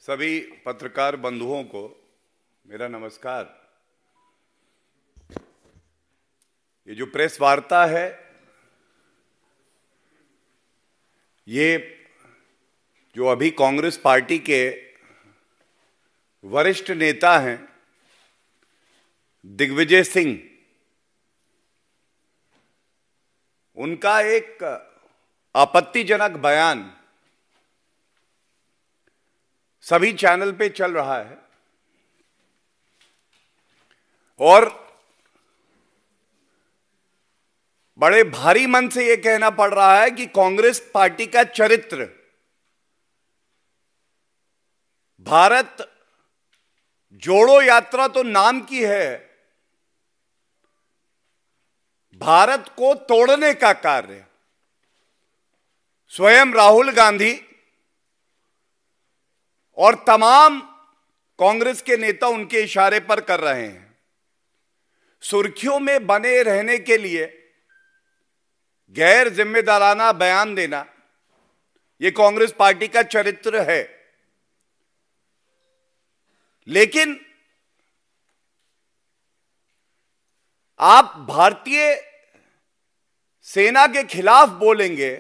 सभी पत्रकार बंधुओं को मेरा नमस्कार। ये जो प्रेस वार्ता है, ये जो अभी कांग्रेस पार्टी के वरिष्ठ नेता हैं दिग्विजय सिंह, उनका एक आपत्तिजनक बयान सभी चैनल पे चल रहा है और बड़े भारी मन से यह कहना पड़ रहा है कि कांग्रेस पार्टी का चरित्र भारत जोड़ो यात्रा तो नाम की है, भारत को तोड़ने का कार्य स्वयं राहुल गांधी और तमाम कांग्रेस के नेता उनके इशारे पर कर रहे हैं। सुर्खियों में बने रहने के लिए गैर जिम्मेदाराना बयान देना यह कांग्रेस पार्टी का चरित्र है। लेकिन आप भारतीय सेना के खिलाफ बोलेंगे,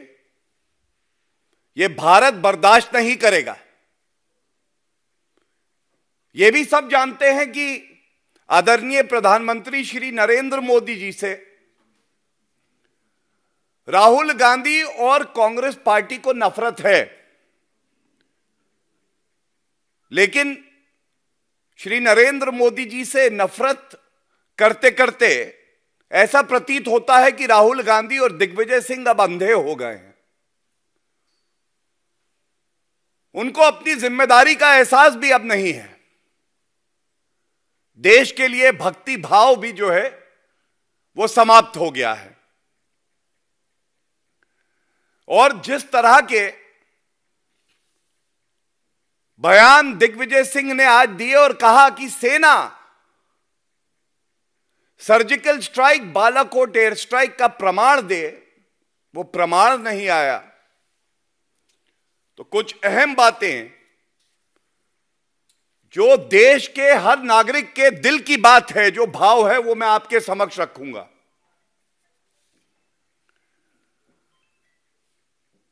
यह भारत बर्दाश्त नहीं करेगा। यह भी सब जानते हैं कि आदरणीय प्रधानमंत्री श्री नरेंद्र मोदी जी से राहुल गांधी और कांग्रेस पार्टी को नफरत है, लेकिन श्री नरेंद्र मोदी जी से नफरत करते करते ऐसा प्रतीत होता है कि राहुल गांधी और दिग्विजय सिंह अब अंधे हो गए हैं। उनको अपनी जिम्मेदारी का एहसास भी अब नहीं है। देश के लिए भक्ति भाव भी जो है वो समाप्त हो गया है। और जिस तरह के बयान दिग्विजय सिंह ने आज दिए और कहा कि सेना surgical strike, Balakot air strike का प्रमाण दे, वो प्रमाण नहीं आया। तो कुछ अहम बातें जो देश के हर नागरिक के दिल की बात है, जो भाव है, वो मैं आपके समक्ष रखूंगा।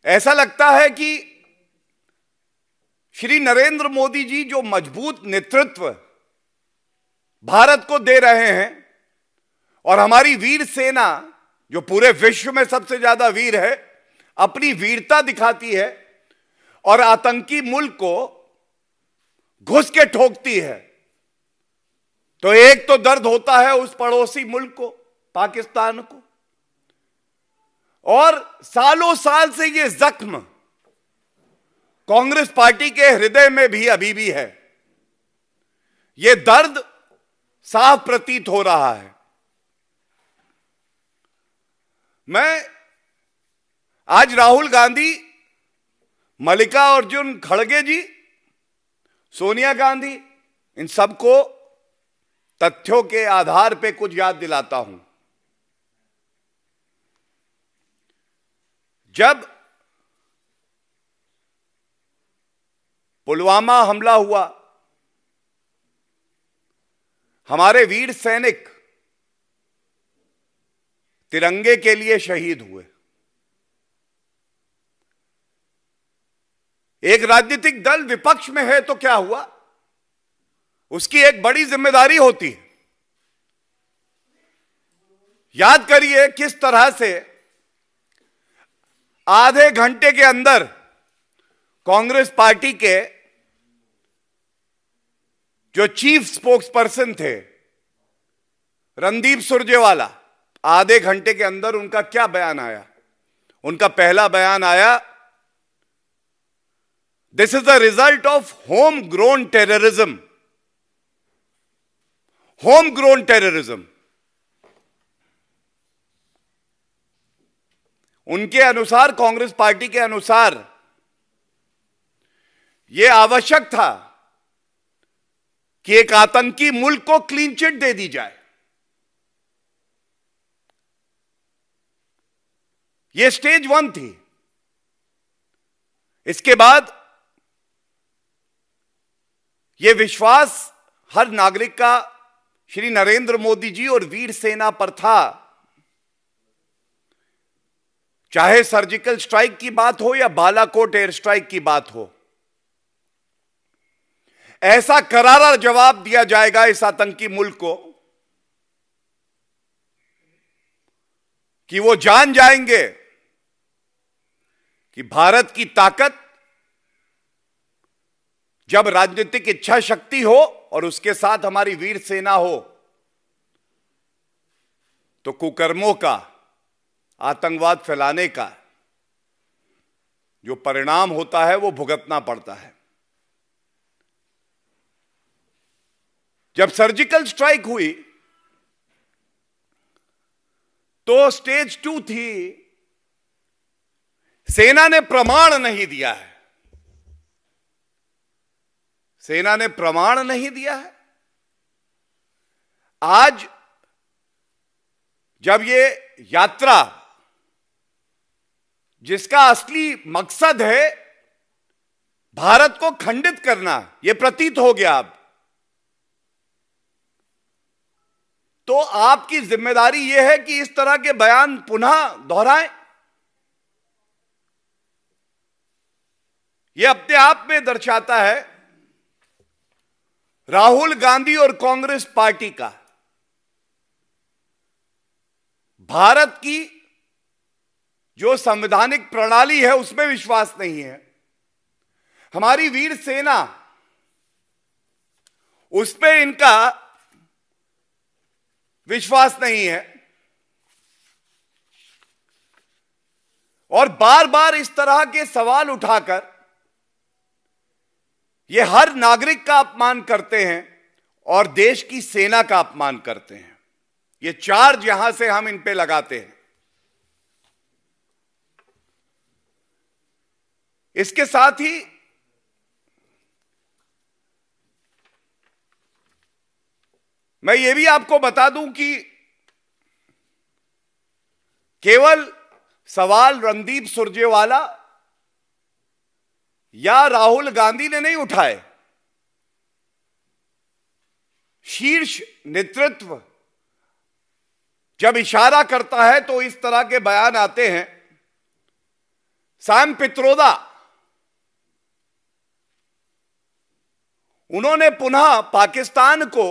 ऐसा लगता है कि श्री नरेंद्र मोदी जी जो मजबूत नेतृत्व भारत को दे रहे हैं और हमारी वीर सेना जो पूरे विश्व में सबसे ज्यादा वीर है, अपनी वीरता दिखाती है और आतंकी मुल्क को घुस के ठोकती है, तो एक तो दर्द होता है उस पड़ोसी मुल्क को, पाकिस्तान को। और सालों साल से यह जख्म कांग्रेस पार्टी के हृदय में भी अभी भी है। यह दर्द साफ प्रतीत हो रहा है। मैं आज राहुल गांधी, मल्लिकार्जुन खड़गे जी, सोनिया गांधी, इन सबको तथ्यों के आधार पे कुछ याद दिलाता हूं। जब पुलवामा हमला हुआ, हमारे वीर सैनिक तिरंगे के लिए शहीद हुए। एक राजनीतिक दल विपक्ष में है तो क्या हुआ, उसकी एक बड़ी जिम्मेदारी होती है। याद करिए किस तरह से आधे घंटे के अंदर कांग्रेस पार्टी के जो चीफ स्पोक्स पर्सन थे रणदीप सुरजेवाला, आधे घंटे के अंदर उनका क्या बयान आया। उनका पहला बयान आया, this is the result of home grown terrorism. Home grown terrorism. उनके अनुसार, कांग्रेस पार्टी के अनुसार, यह आवश्यक था कि एक आतंकी मुल्क को क्लीन चिट दे दी जाए। यह स्टेज 1 थी। इसके बाद यह विश्वास हर नागरिक का श्री नरेंद्र मोदी जी और वीर सेना पर था। चाहे सर्जिकल स्ट्राइक की बात हो या बालाकोट एयर स्ट्राइक की बात हो, ऐसा करारा जवाब दिया जाएगा इस आतंकी मुल्क को कि वो जान जाएंगे कि भारत की ताकत जब राजनीतिक इच्छा शक्ति हो और उसके साथ हमारी वीर सेना हो तो कुकर्मों का, आतंकवाद फैलाने का जो परिणाम होता है वो भुगतना पड़ता है। जब सर्जिकल स्ट्राइक हुई तो स्टेज 2 थी। सेना ने प्रमाण नहीं दिया है, सेना ने प्रमाण नहीं दिया है। आज जब ये यात्रा, जिसका असली मकसद है भारत को खंडित करना, यह प्रतीत हो गया अब, तो आपकी जिम्मेदारी यह है कि इस तरह के बयान पुनः दोहराएं। यह अपने आप में दर्शाता है राहुल गांधी और कांग्रेस पार्टी का भारत की जो संवैधानिक प्रणाली है उसमें विश्वास नहीं है। हमारी वीर सेना, उस पे इनका विश्वास नहीं है। और बार बार इस तरह के सवाल उठाकर ये हर नागरिक का अपमान करते हैं और देश की सेना का अपमान करते हैं। ये चार्ज यहां से हम इन पे लगाते हैं। इसके साथ ही मैं ये भी आपको बता दूं कि केवल सवाल रणदीप सुरजेवाला या राहुल गांधी ने नहीं उठाए, शीर्ष नेतृत्व जब इशारा करता है तो इस तरह के बयान आते हैं। सैम पित्रोदा, उन्होंने पुनः पाकिस्तान को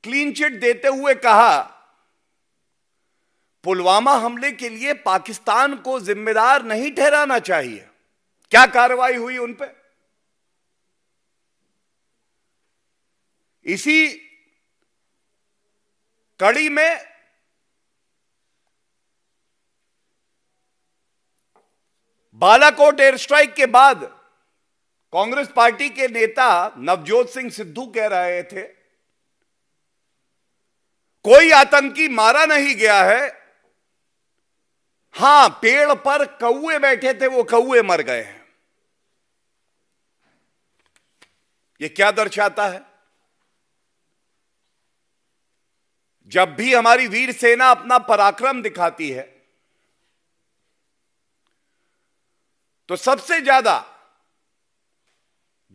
क्लीन चिट देते हुए कहा, पुलवामा हमले के लिए पाकिस्तान को जिम्मेदार नहीं ठहराना चाहिए। क्या कार्रवाई हुई उन पे? इसी कड़ी में बालाकोट एयर स्ट्राइक के बाद कांग्रेस पार्टी के नेता नवजोत सिंह सिद्धू कह रहे थे कोई आतंकी मारा नहीं गया है, हां पेड़ पर कौवे बैठे थे, वो कौवे मर गए हैं। यह क्या दर्शाता है? जब भी हमारी वीर सेना अपना पराक्रम दिखाती है तो सबसे ज्यादा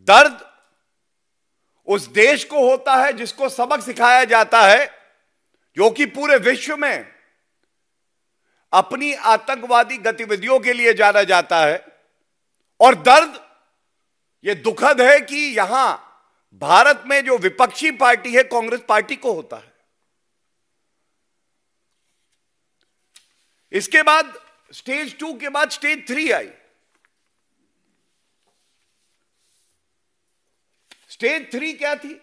दर्द उस देश को होता है जिसको सबक सिखाया जाता है, जो कि पूरे विश्व में अपनी आतंकवादी गतिविधियों के लिए जाना जाता है। और दर्द यह दुखद है कि यहां भारत में जो विपक्षी पार्टी है कांग्रेस पार्टी को होता है। इसके बाद स्टेज 2 के बाद स्टेज 3 आई। स्टेज 3 क्या थी?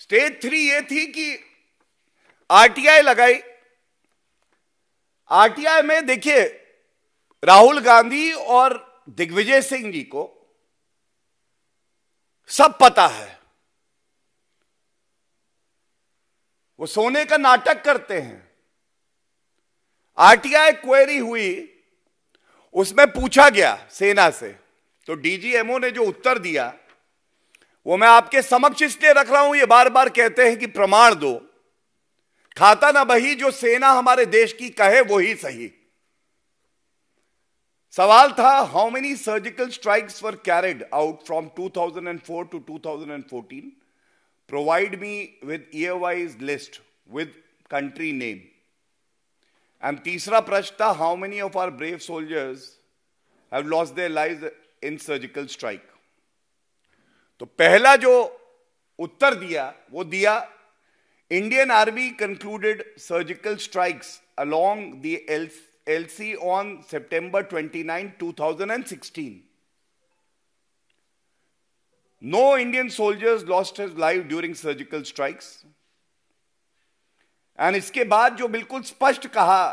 स्टेज 3 यह थी कि आरटीआई लगाई। आरटीआई में देखिए, राहुल गांधी और दिग्विजय सिंह जी को सब पता है, वो सोने का नाटक करते हैं। आरटीआई क्वेरी हुई, उसमें पूछा गया सेना से, तो डीजीएमओ ने जो उत्तर दिया वो मैं आपके समक्ष इसलिए रख रहा हूं। ये बार बार कहते हैं कि प्रमाण दो, खाता ना बही, जो सेना हमारे देश की कहे वो ही सही। सवाल था, how many surgical strikes were carried out from 2004 to 2014? Provide me with year wise list with country name. And तीसरा प्रश्न था, how many of our brave soldiers have lost their lives in surgical strike? तो पहला जो उत्तर दिया वो दिया, Indian army concluded surgical strikes along the LC on September 29, 2016. No Indian soldiers lost his life during surgical strikes. And इसके बाद जो बिल्कुल स्पष्ट कहा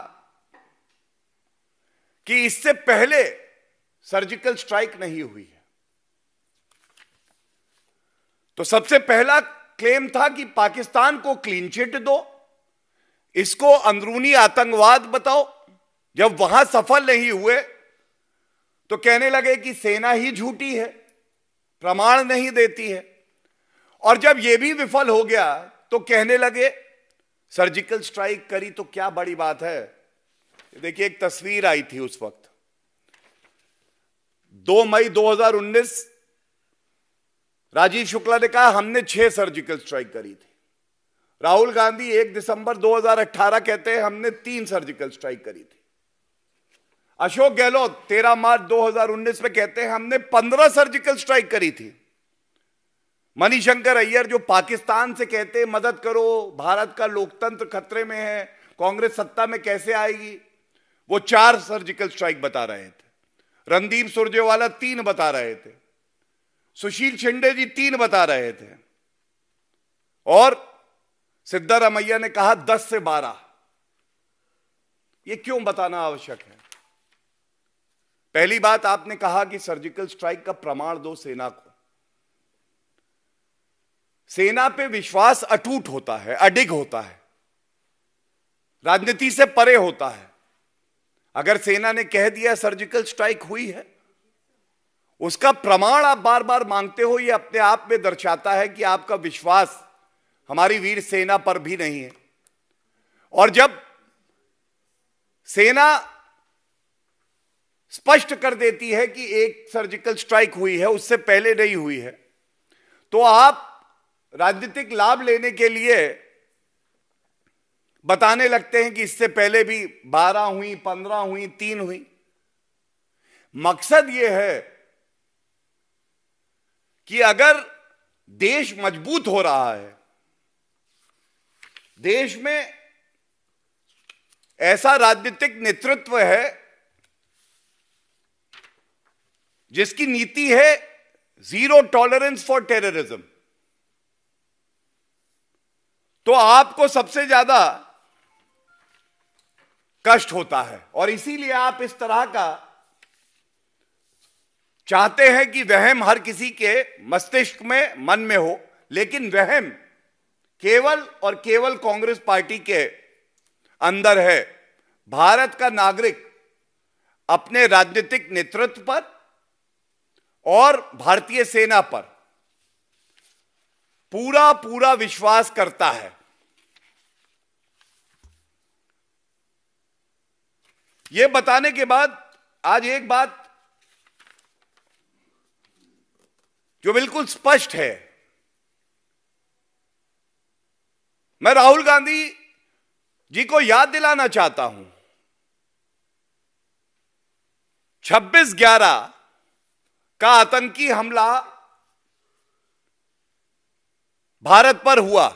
कि इससे पहले सर्जिकल स्ट्राइक नहीं हुई है. तो सबसे पहला क्लेम था कि पाकिस्तान को क्लीन चिट दो, इसको अंदरूनी आतंकवाद बताओ. जब वहां सफल नहीं हुए तो कहने लगे कि सेना ही झूठी है, प्रमाण नहीं देती है. और जब यह भी विफल हो गया तो कहने लगे सर्जिकल स्ट्राइक करी तो क्या बड़ी बात है. देखिए, एक तस्वीर आई थी उस वक्त, 2 मई 2019. राजीव शुक्ला ने कहा हमने 6 सर्जिकल स्ट्राइक करी थी. राहुल गांधी 1 दिसंबर 2018 कहते हैं हमने 3 सर्जिकल स्ट्राइक करी थी. अशोक गहलोत 13 मार्च 2019 में कहते हैं हमने 15 सर्जिकल स्ट्राइक करी थी. मणिशंकर अय्यर जो पाकिस्तान से कहते हैं मदद करो, भारत का लोकतंत्र खतरे में है, कांग्रेस सत्ता में कैसे आएगी, वो 4 सर्जिकल स्ट्राइक बता रहे थे. रणदीप सुरजेवाला 3 बता रहे थे. सुशील शिंदे जी 3 बता रहे थे. और सिद्धारमैया ने कहा 10 से 12. यह क्यों बताना आवश्यक है? पहली बात, आपने कहा कि सर्जिकल स्ट्राइक का प्रमाण दो सेना को. सेना पे विश्वास अटूट होता है, अडिग होता है, राजनीति से परे होता है. अगर सेना ने कह दिया सर्जिकल स्ट्राइक हुई है, उसका प्रमाण आप बार बार मांगते हो, यह अपने आप में दर्शाता है कि आपका विश्वास हमारी वीर सेना पर भी नहीं है. और जब सेना स्पष्ट कर देती है कि एक सर्जिकल स्ट्राइक हुई है, उससे पहले नहीं हुई है, तो आप राजनीतिक लाभ लेने के लिए बताने लगते हैं कि इससे पहले भी 12 हुई, 15 हुई, 3 हुई. मकसद यह है कि अगर देश मजबूत हो रहा है, देश में ऐसा राजनीतिक नेतृत्व है जिसकी नीति है जीरो टॉलरेंस फॉर टेररिज्म, तो आपको सबसे ज्यादा कष्ट होता है. और इसीलिए आप इस तरह का चाहते हैं कि वहम हर किसी के मस्तिष्क में, मन में हो. लेकिन वहम केवल और केवल कांग्रेस पार्टी के अंदर है. भारत का नागरिक अपने राजनीतिक नेतृत्व पर और भारतीय सेना पर पूरा पूरा विश्वास करता है. यह बताने के बाद आज एक बात जो बिल्कुल स्पष्ट है, मैं राहुल गांधी जी को याद दिलाना चाहता हूं, 26/11 का आतंकी हमला भारत पर हुआ.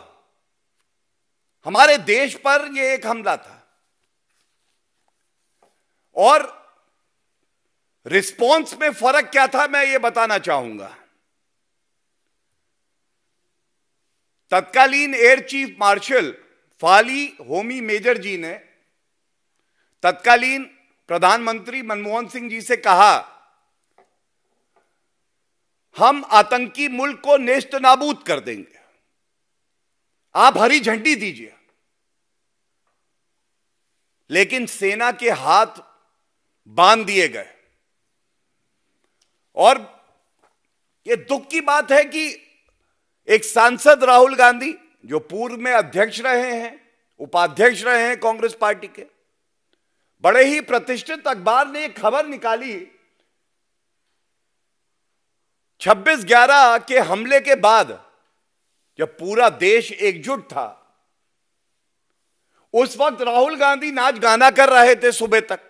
हमारे देश पर यह एक हमला था और रिस्पॉन्स में फर्क क्या था मैं यह बताना चाहूंगा. तत्कालीन air chief marshal Fali Homi Major ji ने तत्कालीन प्रधानमंत्री मनमोहन सिंह जी से कहा, हम आतंकी मुल्क को नेस्त नाबूद कर देंगे, आप हरी झंडी दीजिए. लेकिन सेना के हाथ बांध दिए गए. और यह दुख की बात है कि एक सांसद राहुल गांधी जो पूर्व में अध्यक्ष रहे हैं, उपाध्यक्ष रहे हैं कांग्रेस पार्टी के, बड़े ही प्रतिष्ठित अखबार ने एक खबर निकाली, 26/11 के हमले के बाद जब पूरा देश एकजुट था, उस वक्त राहुल गांधी नाच गाना कर रहे थे सुबह तक।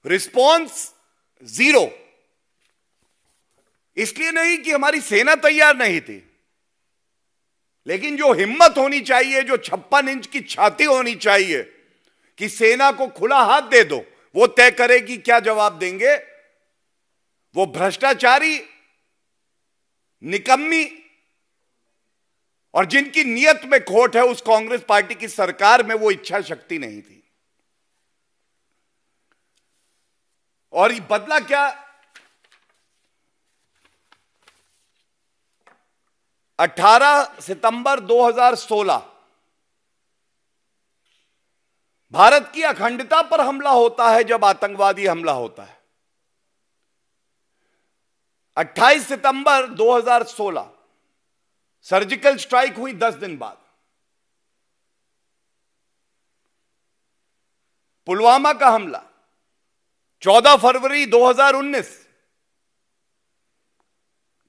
Response zero. इसलिए नहीं कि हमारी सेना तैयार नहीं थी, लेकिन जो हिम्मत होनी चाहिए, जो 56 इंच की छाती होनी चाहिए कि सेना को खुला हाथ दे दो, वो तय करे कि क्या जवाब देंगे। वो भ्रष्टाचारी, निकम्मी और जिनकी नियत में खोट है, उस कांग्रेस पार्टी की सरकार में वो इच्छा शक्ति नहीं थी। और ये बदला क्या? 18 सितंबर 2016 भारत की अखंडता पर हमला होता है, जब आतंकवादी हमला होता है। 28 सितंबर 2016 सर्जिकल स्ट्राइक हुई 10 दिन बाद। पुलवामा का हमला 14 फरवरी 2019।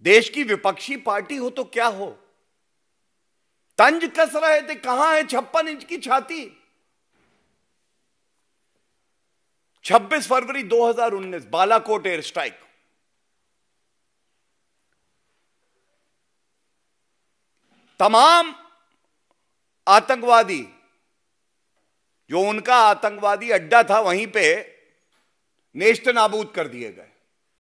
देश की विपक्षी पार्टी हो तो क्या हो, तंज कस रहे थे, कहां है 56 इंच की छाती। 26 फरवरी 2019 बालाकोट एयर स्ट्राइक। तमाम आतंकवादी, जो उनका आतंकवादी अड्डा था, वहीं पे नेस्त नाबूद कर दिए गए।